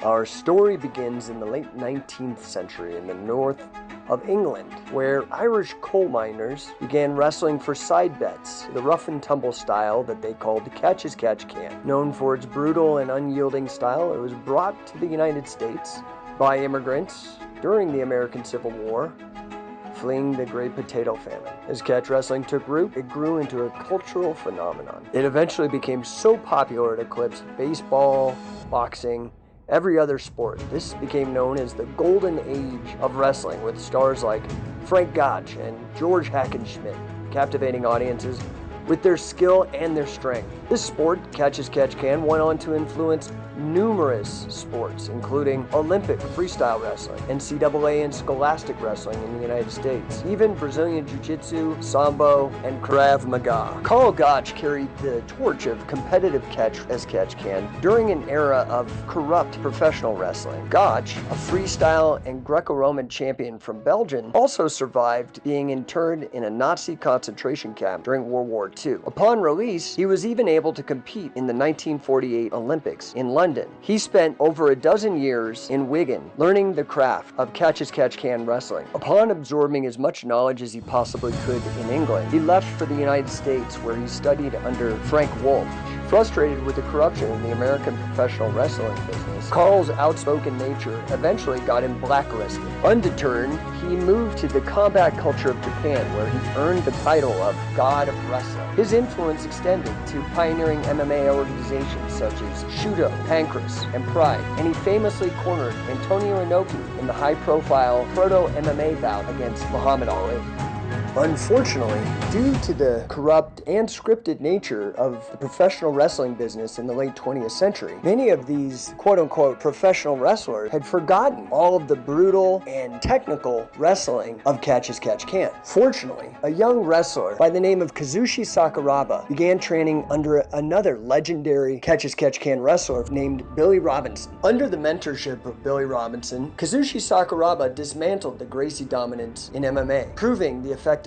Our story begins in the late 19th century in the north of England, where Irish coal miners began wrestling for side bets, the rough and tumble style that they called catch as catch can. Known for its brutal and unyielding style, it was brought to the United States by immigrants during the American Civil War, fleeing the Great Potato Famine. As catch wrestling took root, it grew into a cultural phenomenon. It eventually became so popular it eclipsed baseball, boxing, every other sport. This became known as the golden age of wrestling, with stars like Frank Gotch and George Hackenschmidt captivating audiences with their skill and their strength. This sport, catch as catch can, went on to influence numerous sports, including Olympic freestyle wrestling, NCAA and scholastic wrestling in the United States, even Brazilian Jiu-Jitsu, Sambo, and Krav Maga. Karl Gotch carried the torch of competitive catch as catch can during an era of corrupt professional wrestling. Gotch, a freestyle and Greco-Roman champion from Belgium, also survived being interned in a Nazi concentration camp during World War II. Upon release, he was even able to compete in the 1948 Olympics in London. He spent over a dozen years in Wigan learning the craft of catch as catch can wrestling. Upon absorbing as much knowledge as he possibly could in England, he left for the United States, where he studied under Frank Gotch. Frustrated with the corruption in the American professional wrestling business, Karl's outspoken nature eventually got him blacklisted. Undeterred, he moved to the combat culture of Japan, where he earned the title of God of Wrestling. His influence extended to pioneering MMA organizations such as Shudo, Pancrase, and Pride, and he famously cornered Antonio Inoki in the high-profile proto-MMA bout against Muhammad Ali. Unfortunately, due to the corrupt and scripted nature of the professional wrestling business in the late 20th century, many of these quote-unquote professional wrestlers had forgotten all of the brutal and technical wrestling of catch as catch can. Fortunately, a young wrestler by the name of Kazushi Sakuraba began training under another legendary catch as catch can wrestler named Billy Robinson. Under the mentorship of Billy Robinson, Kazushi Sakuraba dismantled the Gracie dominance in MMA, proving the effectiveness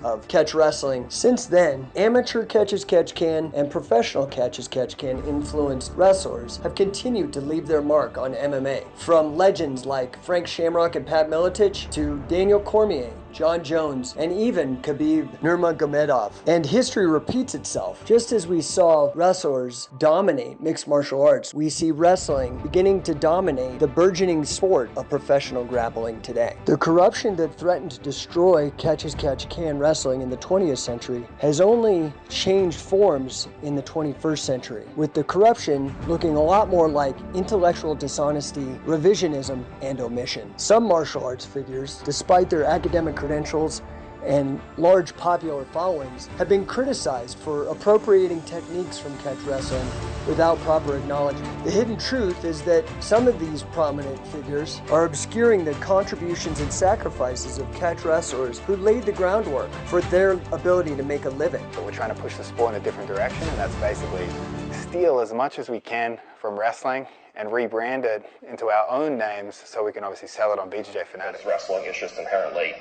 of catch wrestling. Since then, amateur catch as catch can and professional catch as catch can influenced wrestlers have continued to leave their mark on MMA. From legends like Frank Shamrock and Pat Miletich to Daniel Cormier, John Jones, and even Khabib Nurmagomedov. And history repeats itself. Just as we saw wrestlers dominate mixed martial arts, we see wrestling beginning to dominate the burgeoning sport of professional grappling today. The corruption that threatened to destroy catch as catch can wrestling in the 20th century has only changed forms in the 21st century, with the corruption looking a lot more like intellectual dishonesty, revisionism, and omission. Some martial arts figures, despite their academic credentials and large popular followings, have been criticized for appropriating techniques from catch wrestling without proper acknowledgement. The hidden truth is that some of these prominent figures are obscuring the contributions and sacrifices of catch wrestlers who laid the groundwork for their ability to make a living. So we're trying to push the sport in a different direction, and that's basically steal as much as we can from wrestling and rebrand it into our own names so we can obviously sell it on BJJ Fanatic. Wrestling is just inherently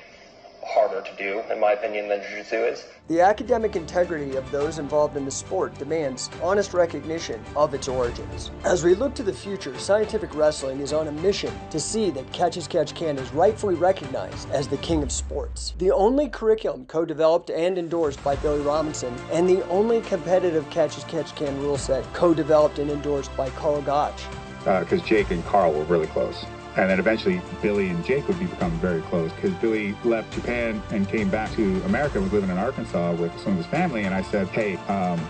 harder to do, in my opinion, than Jiu-Jitsu is. The academic integrity of those involved in the sport demands honest recognition of its origins. As we look to the future, scientific wrestling is on a mission to see that catch as catch can is rightfully recognized as the king of sports. The only curriculum co-developed and endorsed by Billy Robinson, and the only competitive catch as catch can rule set co-developed and endorsed by Karl Gotch. Because Jake and Karl were really close. And then eventually Billy and Jake would become very close, because Billy left Japan and came back to America, was living in Arkansas with some of his family, and I said, hey,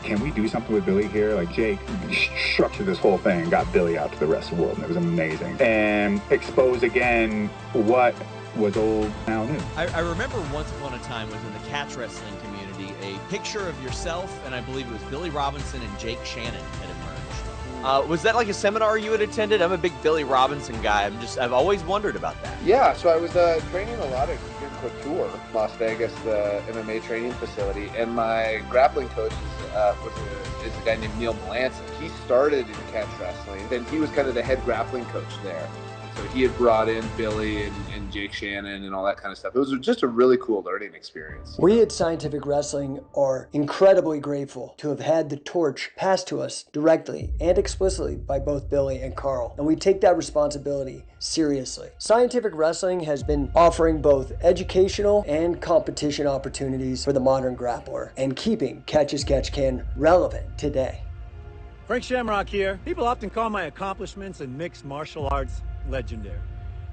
can we do something with Billy here? Like, Jake structured this whole thing and got Billy out to the rest of the world, and it was amazing. And exposed again what was old, now new. I remember once upon a time was in the catch wrestling community, a picture of yourself, and I believe it was Billy Robinson and Jake Shannon had emerged. Was that like a seminar you had attended? I'm a big Billy Robinson guy. I've always wondered about that. Yeah, so I was training a lot at Couture, Las Vegas, the MMA training facility, and my grappling coach is a guy named Neil Melanson. He started in catch wrestling, and he was kind of the head grappling coach there. So he had brought in Billy and Jake Shannon and all that kind of stuff. It was just a really cool learning experience. We at Scientific Wrestling are incredibly grateful to have had the torch passed to us directly and explicitly by both Billy and Karl, and we take that responsibility seriously. Scientific Wrestling has been offering both educational and competition opportunities for the modern grappler and keeping Catch as Catch Can relevant today. Frank Shamrock here. People often call my accomplishments in mixed martial arts legendary.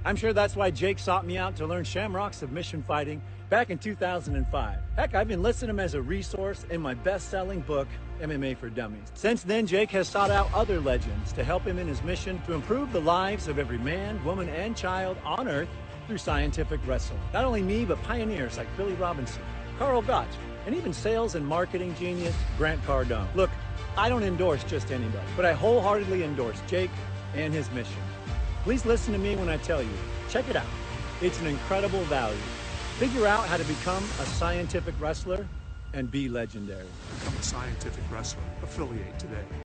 I'm sure that's why Jake sought me out to learn Shamrock submission fighting back in 2005. Heck, I've been listing him as a resource in my best-selling book, MMA for Dummies. Since then, Jake has sought out other legends to help him in his mission to improve the lives of every man, woman, and child on Earth through scientific wrestling. Not only me, but pioneers like Billy Robinson, Karl Gotch, and even sales and marketing genius Grant Cardone. Look, I don't endorse just anybody, but I wholeheartedly endorse Jake and his mission. Please listen to me when I tell you, check it out. It's an incredible value. Figure out how to become a scientific wrestler and be legendary. Become a scientific wrestler. Affiliate today.